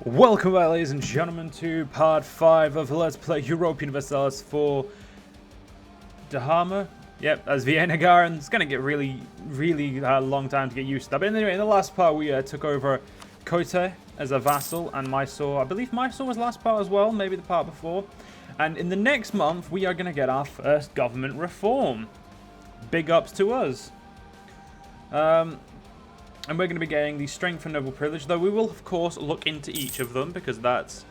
Welcome back, ladies and gentlemen, to part 5 of Let's Play Europa Universalis IV Dharma. Yep, that's Vijayanagar, and it's going to get really long time to get used to that. But anyway, in the last part, we took over Kote as a vassal, and Mysore. I believe Mysore was last part as well, maybe the part before. And in the next month, we are going to get our first government reform. Big ups to us. And we're going to be getting the strength and noble privilege, though we will, of course, look into each of them, because that's...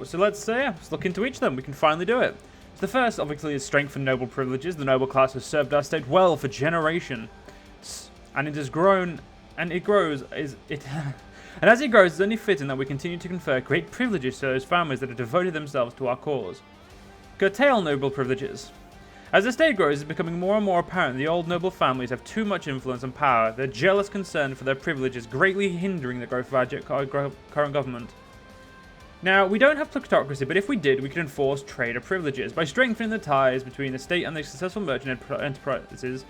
So let's look into each of them. We can finally do it. So the first, obviously, is strength and noble privileges. The noble class has served our state well for generations, and it has grown, and it grows, and as it grows, it's only fitting that we continue to confer great privileges to those families that have devoted themselves to our cause. Curtail noble privileges. As the state grows, it's becoming more and more apparent the old noble families have too much influence and power. Their jealous concern for their privileges greatly hindering the growth of our current government. Now, we don't have plutocracy, but if we did, we could enforce trader privileges. By strengthening the ties between the state and the successful merchant enterprises,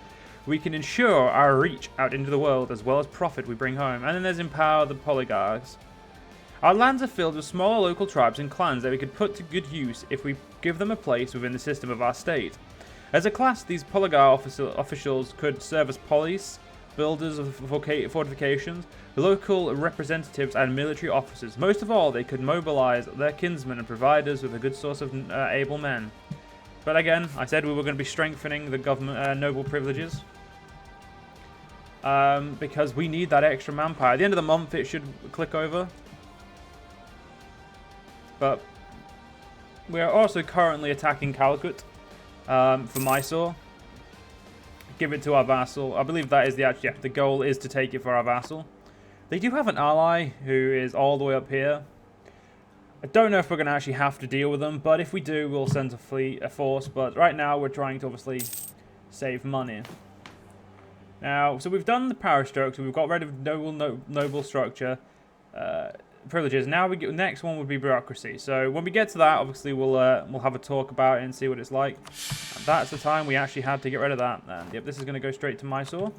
we can ensure our reach out into the world as well as profit we bring home. And then there's empower the oligarchs. Our lands are filled with smaller local tribes and clans that we could put to good use if we give them a place within the system of our state. As a class, these polygar officials could serve as police, builders of fortifications, local representatives, and military officers. Most of all, they could mobilize their kinsmen and provide us with a good source of able men. But again, I said we were going to be strengthening the government noble privileges. Because we need that extra manpower. At the end of the month, it should click over. But we are also currently attacking Calicut. For Mysore. Give it to our vassal. I believe that is the goal is to take it for our vassal. They do have an ally who is all the way up here. I don't know if we're going to actually have to deal with them, but if we do, we'll send a force. But right now, we're trying to obviously save money. Now, so we've done the power stroke, so we've got rid of noble structure. Privileges. Now next one would be bureaucracy. So when we get to that, obviously we'll have a talk about it and see what it's like. And that's the time we actually had to get rid of that. And yep, this is going to go straight to Mysore.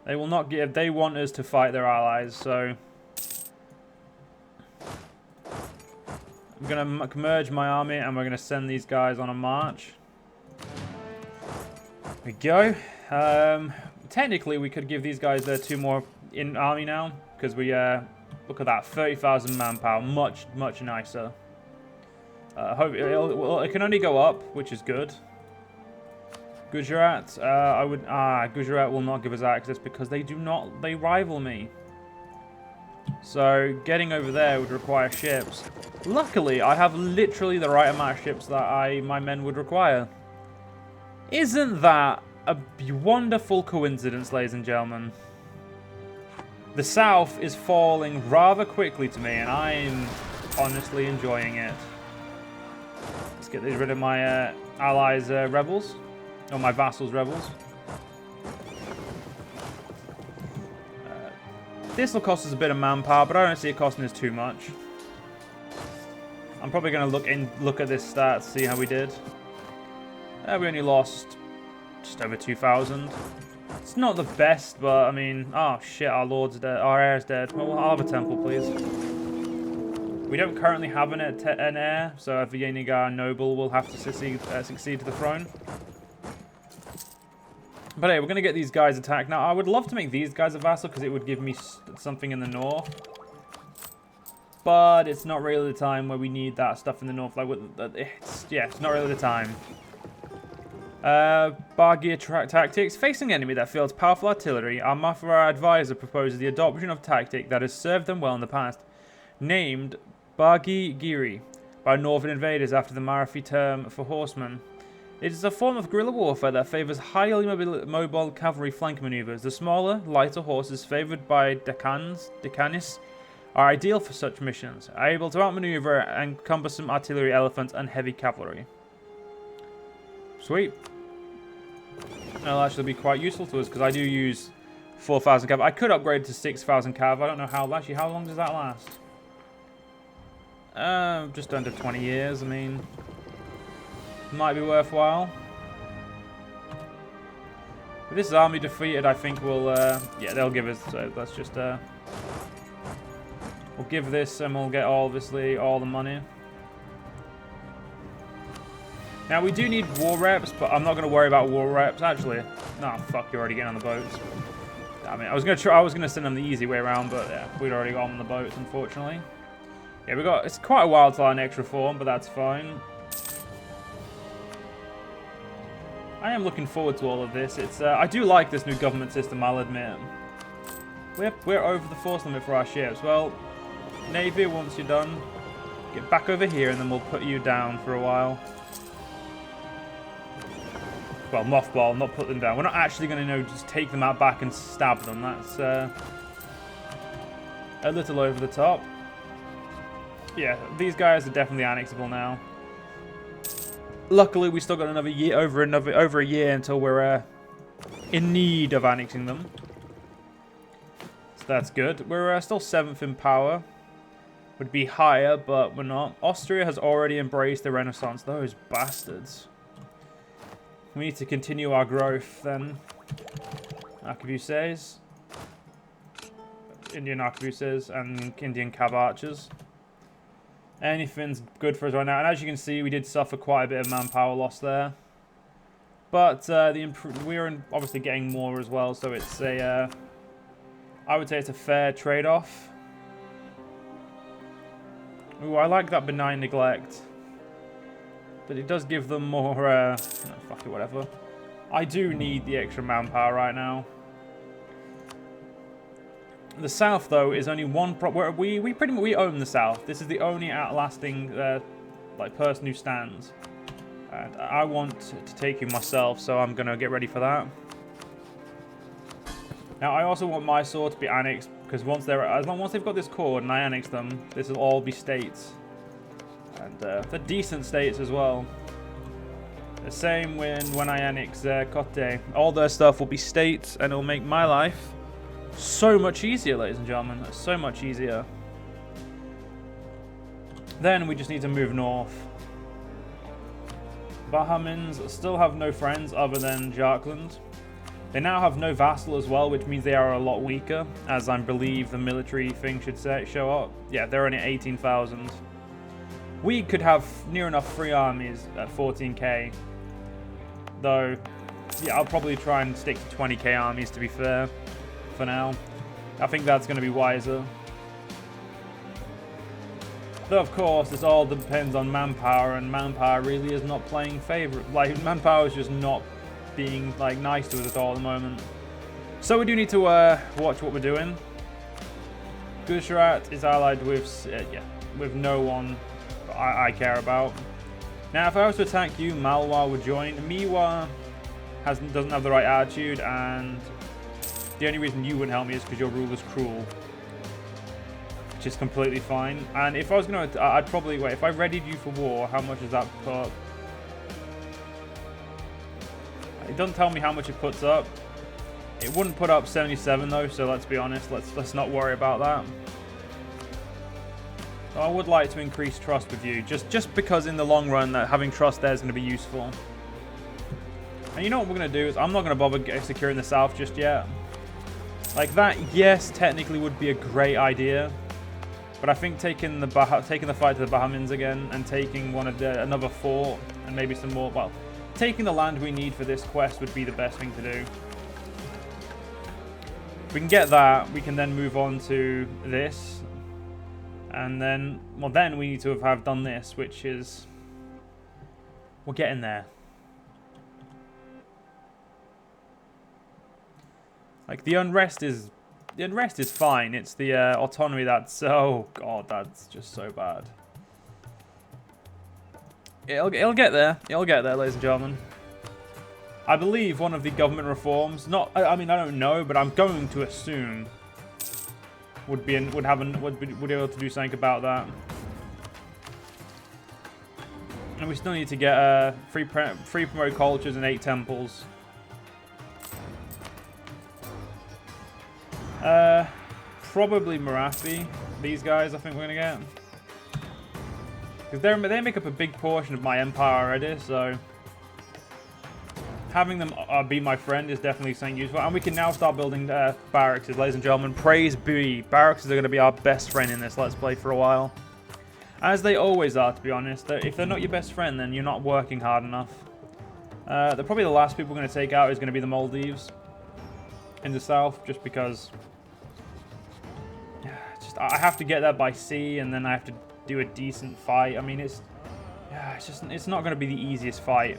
They will not give. They want us to fight their allies. So I'm going to merge my army and we're going to send these guys on a march. There we go. Technically, we could give these guys 2 more in army now. Because we, look at that, 30,000 manpower, much nicer. Hope it can only go up, which is good. Gujarat, Gujarat will not give us access because they rival me. So, getting over there would require ships. Luckily, I have literally the right amount of ships that my men would require. Isn't that a wonderful coincidence, ladies and gentlemen? The south is falling rather quickly to me, and I'm honestly enjoying it. Let's get rid of my allies' rebels, or my vassals' rebels. This will cost us a bit of manpower, but I don't see it costing us too much. I'm probably going to look at this stats, see how we did. We only lost just over 2,000. It's not the best, but I mean, oh shit, our lord's dead, our heir's dead. Well, I'll have a temple, please. We don't currently have an heir, so a Vijayanagar noble will have to succeed to the throne. But hey, we're going to get these guys attacked. Now, I would love to make these guys a vassal because it would give me something in the north. But it's not really the time where we need that stuff in the north. Like, it's not really the time. Bargear tactics. Facing an enemy that fields powerful artillery, our Mafra advisor proposes the adoption of tactic that has served them well in the past, named Bargi Giri by northern invaders after the Marathi term for horsemen. It is a form of guerrilla warfare that favors highly mobile cavalry flank maneuvers. The smaller, lighter horses favored by Decanis are ideal for such missions, able to outmaneuver and cumbersome artillery elephants and heavy cavalry. Sweet. That'll actually be quite useful to us because I do use 4,000 cav. I could upgrade to 6,000 cav. I don't know how long does that last? Just under 20 years. I mean, might be worthwhile. If this army defeated, I think we'll, yeah, they'll give us, so let's just, We'll give this and we'll get, obviously, all the money. Now, we do need war reps, but I'm not going to worry about war reps. Actually, no, fuck, you're already getting on the boats. I mean, I was going to send them the easy way around, but yeah, we'd already got on the boats, unfortunately. Yeah, it's quite a while till our next reform, but that's fine. I am looking forward to all of this. I do like this new government system, I'll admit. We're over the force limit for our ships. Well, Navy, once you're done, get back over here and then we'll put you down for a while. Well, mothball, not put them down. We're not actually going to, just take them out back and stab them. That's a little over the top. Yeah, these guys are definitely annexable now. Luckily, we still got another year, over a year until we're in need of annexing them. So that's good. We're still 7th in power. Would be higher, but we're not. Austria has already embraced the Renaissance. Those bastards. We need to continue our growth then. Arquebuses. Indian arquebuses and Indian cav archers. Anything's good for us right now. And as you can see, we did suffer quite a bit of manpower loss there. But we're obviously getting more as well, so it's a... I would say it's a fair trade-off. Ooh, I like that benign neglect. But it does give them more, no, fuck it, whatever. I do need the extra manpower right now. The South, though, is only one... We pretty much own the South. This is the only outlasting, person who stands. And I want to take him myself, so I'm going to get ready for that. Now, I also want Mysore to be annexed, because once they've got this chord and I annex them, this will all be states. And they're decent states as well. The same when I annex Kotte. All their stuff will be states, and it'll make my life so much easier, ladies and gentlemen. So much easier. Then we just need to move north. Bahmans still have no friends other than Jharkhand. They now have no vassal as well, which means they are a lot weaker, as I believe the military thing should show up. Yeah, they're only 18,000. We could have near enough free armies at 14k. Though, yeah, I'll probably try and stick to 20k armies to be fair, for now. I think that's going to be wiser. Though, of course, this all depends on manpower, and manpower really is not playing favourite. Like, manpower is just not being, nice to us at all at the moment. So we do need to watch what we're doing. Gujarat is allied with, with no one I care about. Now, if I was to attack you, Malwa would join. Miwa doesn't have the right attitude, and the only reason you wouldn't help me is because your ruler's cruel. Which is completely fine. And if I was going to... I'd probably... Wait, if I readied you for war, how much does that put? It doesn't tell me how much it puts up. It wouldn't put up 77 though, so let's be honest. Let's not worry about that. So I would like to increase trust with you, just because in the long run that having trust there is going to be useful. And you know what we're going to do is I'm not going to bother securing the South just yet. Like that, yes, technically would be a great idea. But I think taking the fight to the Bahmans again and taking another fort and maybe some more, well, taking the land we need for this quest would be the best thing to do. If we can get that, we can then move on to this. And then, well, then we need to have done this, which is... We're getting there. Like, the unrest is fine. It's the autonomy that's... Oh, God, that's just so bad. It'll get there. It'll get there, ladies and gentlemen. I believe one of the government reforms... I mean, I don't know, but I'm going to assume... would be able to do something about that. And we still need to get free promote cultures and 8 temples. Probably Marathi. These guys, I think we're gonna get, because they make up a big portion of my empire already. So having them be my friend is definitely something useful. And we can now start building barracks, ladies and gentlemen. Praise be. Barracks are going to be our best friend in this Let's Play for a while. As they always are, to be honest. If they're not your best friend, then you're not working hard enough. Probably the last people we're going to take out is going to be the Maldives in the south, just because I have to get there by sea, and then I have to do a decent fight. I mean, it's not going to be the easiest fight.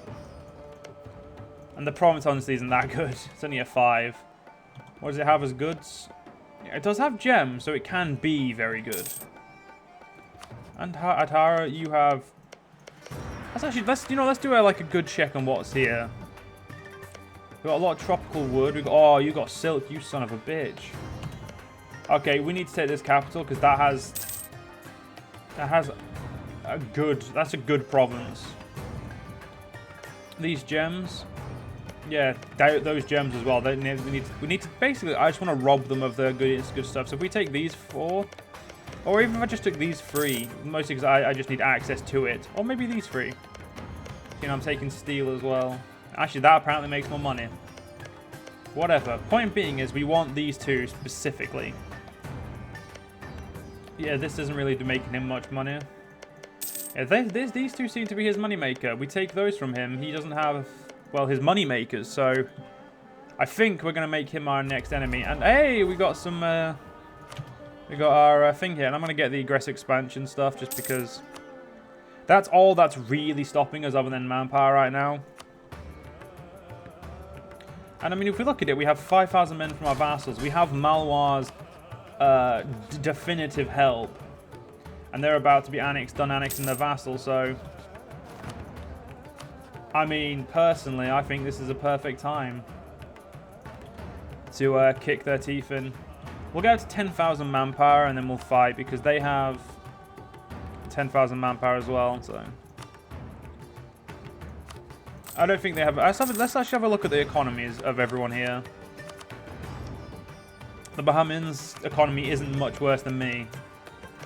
And the province honestly isn't that good. It's only a 5. What does it have as goods? Yeah, it does have gems, so it can be very good. And Atara, you have. Let's actually let's do like a good check on what's here. We've got a lot of tropical wood. Oh, you got silk, you son of a bitch. Okay, we need to take this capital because that has a good. That's a good province. These gems. Yeah, those gems as well. We need to basically. I just want to rob them of their good stuff. So if we take these 4, or even if I just took these 3, mostly because I just need access to it, or maybe these 3. You know, I'm taking steel as well. Actually, that apparently makes more money. Whatever. Point being is, we want these 2 specifically. Yeah, this doesn't really do making him much money. Yeah, these 2 seem to be his moneymaker. We take those from him. He doesn't have. Well, his money makers, so I think we're going to make him our next enemy. And hey, we got some, we got our thing here, and I'm going to get the aggressive expansion stuff just because that's all that's really stopping us other than manpower right now. And I mean, if we look at it, we have 5,000 men from our vassals. We have Malwar's definitive help, and they're about to be done annexing their vassal, so I mean, personally, I think this is a perfect time to kick their teeth in. We'll go to 10,000 manpower and then we'll fight because they have 10,000 manpower as well. So I don't think they have. Let's actually have a look at the economies of everyone here. The Bahmani's economy isn't much worse than me,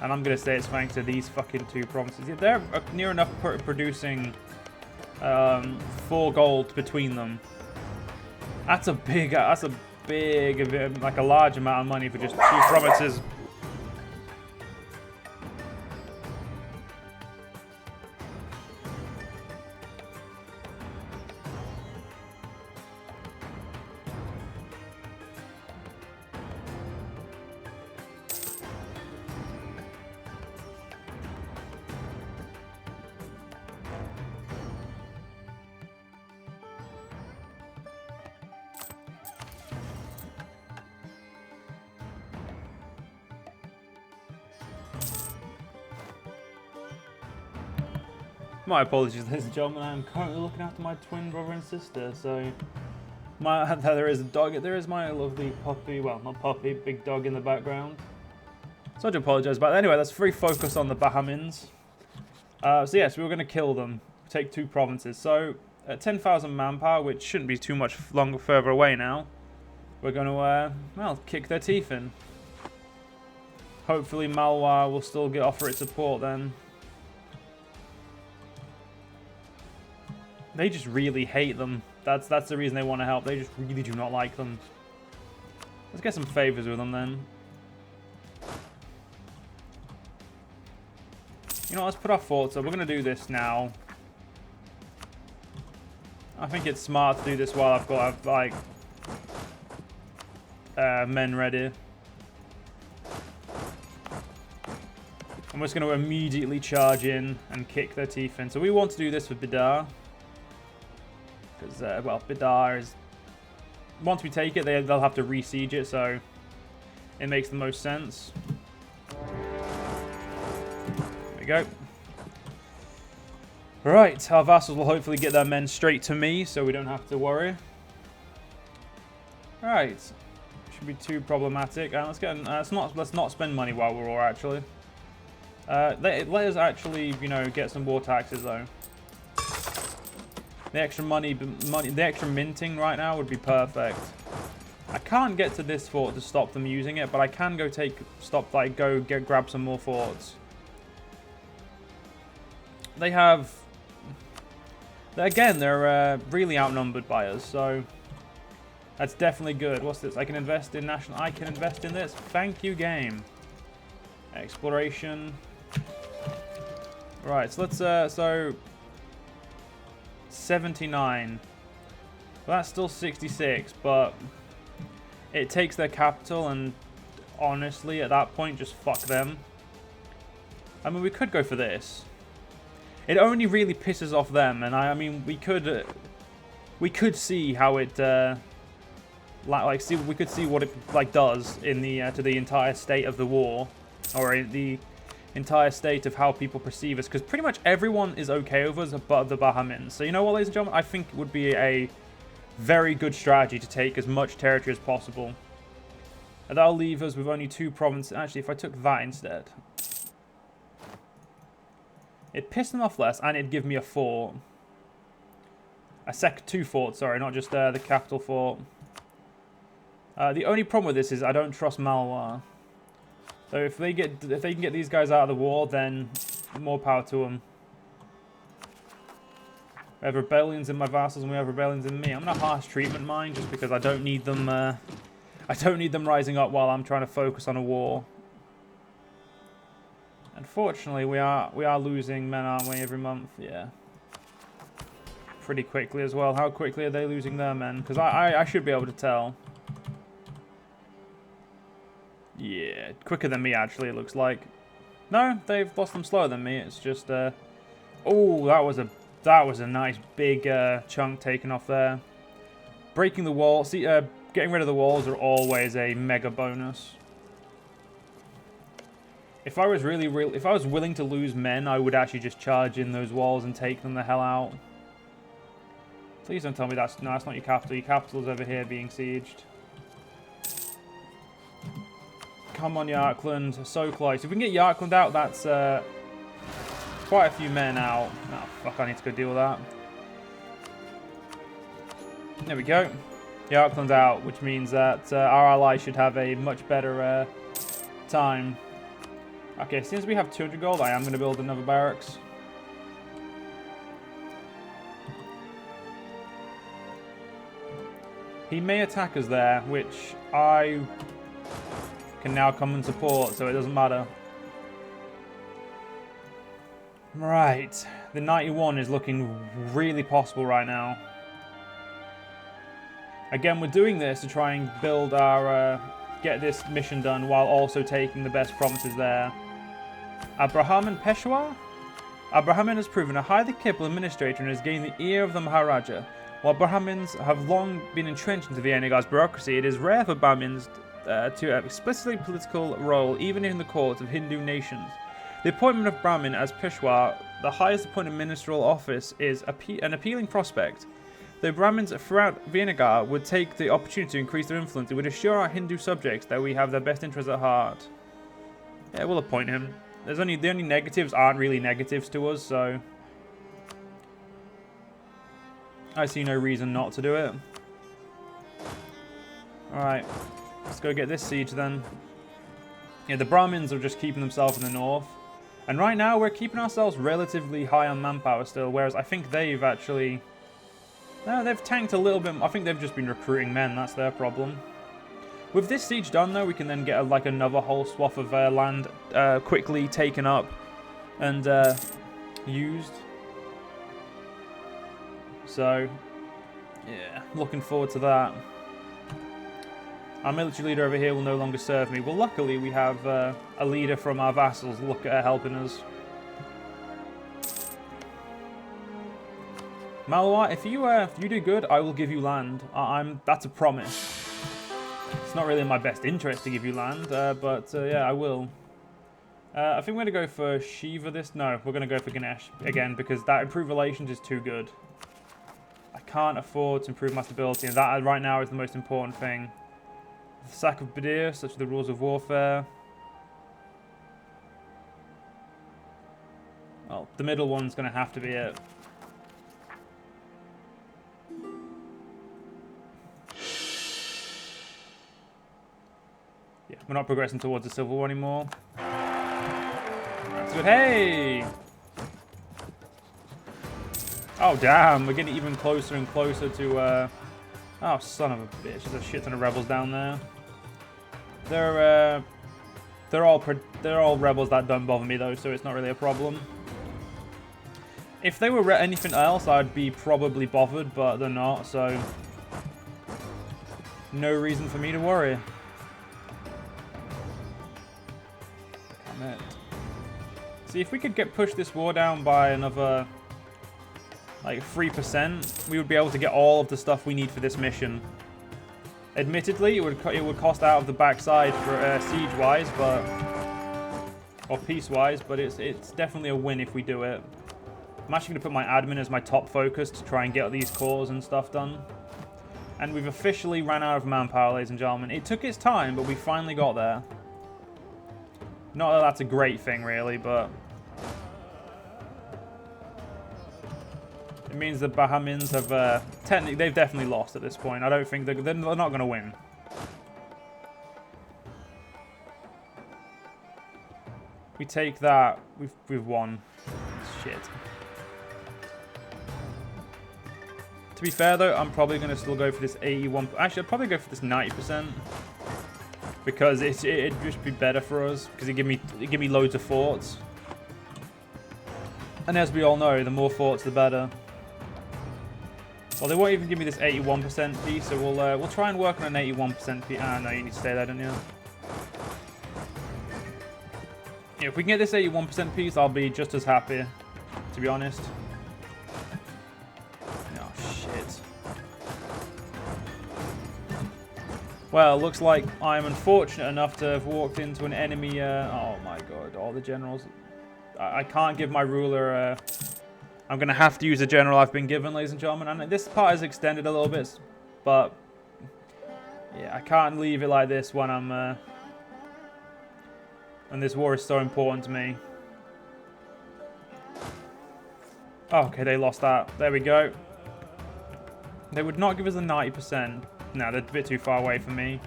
and I'm gonna say it's thanks to these fucking 2 provinces. Yeah, they're near enough producing 4 gold between them. That's a big, like a large amount of money for just 2 provinces. My apologies, ladies and gentlemen. I'm currently looking after my twin brother and sister, so there is a dog. There is my lovely puppy. Well, not puppy, big dog in the background. So I do apologise about that. Anyway, let's focus on the Bahmani's. So yes, we were going to kill them, take 2 provinces. So at 10,000 manpower, which shouldn't be too much further away now, we're going to well, kick their teeth in. Hopefully, Malwa will still offer its support then. They just really hate them. That's the reason they want to help. They just really do not like them. Let's get some favors with them then. You know, let's put our forts up. We're going to do this now. I think it's smart to do this while I've got like men ready. I'm just going to immediately charge in and kick their teeth in. So we want to do this with Bidar. Because, well, Bidar is... Once we take it, they'll have to re-siege it, so it makes the most sense. There we go. Right, our vassals will hopefully get their men straight to me, so we don't have to worry. Right, shouldn't be too problematic. Let's not spend money while we're war, actually. Let us actually, you know, get some war taxes though. The extra the extra minting right now would be perfect. I can't get to this fort to stop them using it, but I can go grab some more forts. They have Again, they're really outnumbered by us, so that's definitely good. What's this? I can invest in national... I can invest in this. Thank you, game. Exploration. Right, so let's... so... 79. Well, that's still 66, but... It takes their capital, and honestly, at that point, just fuck them. I mean, we could go for this. It only really pisses off them, and I mean, we could see how it... we could see what it does in the to the entire state of the war, or in the entire state of how people perceive us, because pretty much everyone is okay with us but the Bahmans. So you know what, ladies and gentlemen, I think it would be a very good strategy to take as much territory as possible, and that'll leave us with only 2 provinces. Actually, if I took that instead, it'd piss them off less, and it'd give me a fort, 2 forts. Sorry, not just the capital fort. The only problem with this is I don't trust Malwa. So if they can get these guys out of the war, then more power to them. We have rebellions in my vassals, and we have rebellions in me. I'm gonna harsh treatment mine just because I don't need them. I don't need them rising up while I'm trying to focus on a war. Unfortunately, we are losing men, aren't we? Every month, yeah. Pretty quickly as well. How quickly are they losing their men? Because I should be able to tell. Yeah, quicker than me, actually, it looks like. No, they've lost them slower than me. It's just, oh, that was a nice big chunk taken off there. Breaking the wall. See, getting rid of the walls are always a mega bonus. If I was if I was willing to lose men, I would actually just charge in those walls and take them the hell out. Please don't tell me that's not your capital. Your capital's over here being sieged. Come on, Yarkland. So close. If we can get Yarkland out, that's quite a few men out. Oh, fuck, I need to go deal with that. There we go. Yarkland's out, which means that our ally should have a much better time. Okay, since we have 200 gold, I am going to build another barracks. He may attack us there, which I... can now come and support, so it doesn't matter. Right, the 91 is looking really possible right now. Again, we're doing this to try and build our, get this mission done while also taking the best provinces there. Abrahaman Peshawar? Abrahaman has proven a highly capable administrator and has gained the ear of the Maharaja. While Brahmins have long been entrenched into Vijayanagar's bureaucracy, it is rare for Brahmins to have explicitly political role even in the courts of Hindu nations. The appointment of Brahmin as Peshwa, the highest appointed ministerial office, is an appealing prospect. Though Brahmins throughout Vijayanagar would take the opportunity to increase their influence, it would assure our Hindu subjects that we have their best interests at heart. Yeah, we'll appoint him. The only negatives aren't really negatives to us, so I see no reason not to do it. Alright. Let's go get this siege then. Yeah, the Brahmins are just keeping themselves in the north. And right now we're keeping ourselves relatively high on manpower still, whereas I think they've actually... No, they've tanked a little bit. I think they've just been recruiting men, that's their problem. With this siege done though, we can then get like another whole swath of land quickly taken up and used. So, yeah, looking forward to that. Our military leader over here will no longer serve me. Well, luckily we have a leader from our vassals look at helping us. Malwa, if you do good, I will give you land. That's a promise. It's not really in my best interest to give you land, but yeah, I will. I think we're going to go for Shiva this. No, we're going to go for Ganesh again because that improved relations is too good. I can't afford to improve my stability, and that right now is the most important thing. The sack of Badir, such are the rules of warfare. Well, the middle one's going to have to be it. Yeah, we're not progressing towards the Civil War anymore. That's good. Hey! Oh, damn. We're getting even closer and closer to... Oh, son of a bitch. There's a shit ton of rebels down there. They're all rebels that don't bother me, though, so it's not really a problem. If they were anything else, I'd be probably bothered, but they're not, so... No reason for me to worry. Damn it. See, if we could push this war down by another, like, 3%, we would be able to get all of the stuff we need for this mission. Admittedly, it would cost out of the backside for siege-wise, but... Or peace-wise, but it's definitely a win if we do it. I'm actually going to put my admin as my top focus to try and get these cores and stuff done. And we've officially ran out of manpower, ladies and gentlemen. It took its time, but we finally got there. Not that that's a great thing, really, but... It means the Bahmans have... Technically, they've definitely lost at this point. I don't think they're not going to win. We take that, we've won. Shit. To be fair, though, I'm probably going to still go for this 81... Actually, I'd probably go for this 90%. Because it'd just be better for us. Because it'd give me loads of forts. And as we all know, the more forts, the better. Well, they won't even give me this 81% piece, so we'll try and work on an 81% piece. Ah, no, you need to stay there, don't you? Yeah, if we can get this 81% piece, I'll be just as happy, to be honest. Well, looks like I'm unfortunate enough to have walked into an enemy... oh my god, all the generals... I can't give my ruler... I'm going to have to use the general I've been given, ladies and gentlemen. And this part is extended a little bit, but... Yeah, I can't leave it like this when I'm... when this war is so important to me. Oh, okay, they lost that. There we go. They would not give us a 90%. No, they're a bit too far away from me.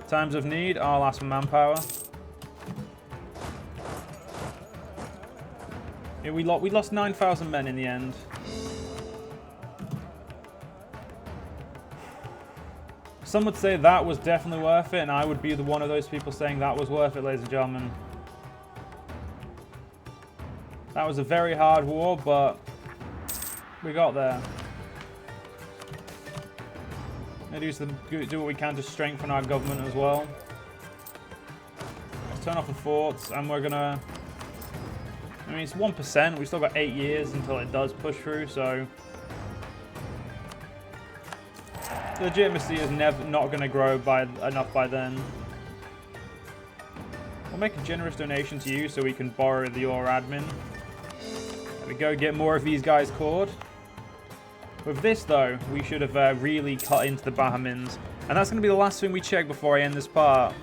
Times of need, I'll ask for manpower. Yeah, we lost 9,000 men in the end. Some would say that was definitely worth it, and I would be one of those people saying that was worth it, ladies and gentlemen. That was a very hard war, but we got there. Do what we can to strengthen our government as well. Let's turn off the forts, and we're gonna... I mean, it's 1%. We've still got 8 years until it does push through, so... Legitimacy is not going to grow enough by then. We'll make a generous donation to you so we can borrow your admin. There we go, get more of these guys cored. With this, though, we should have really cut into the Bahmans. And that's going to be the last thing we check before I end this part.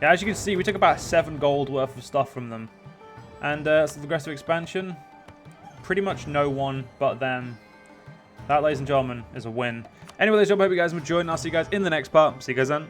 Yeah, as you can see, we took about 7 gold worth of stuff from them. And so the aggressive expansion, pretty much no one but them. That, ladies and gentlemen, is a win. Anyway, ladies and gentlemen, I hope you guys enjoyed, and I'll see you guys in the next part. See you guys then.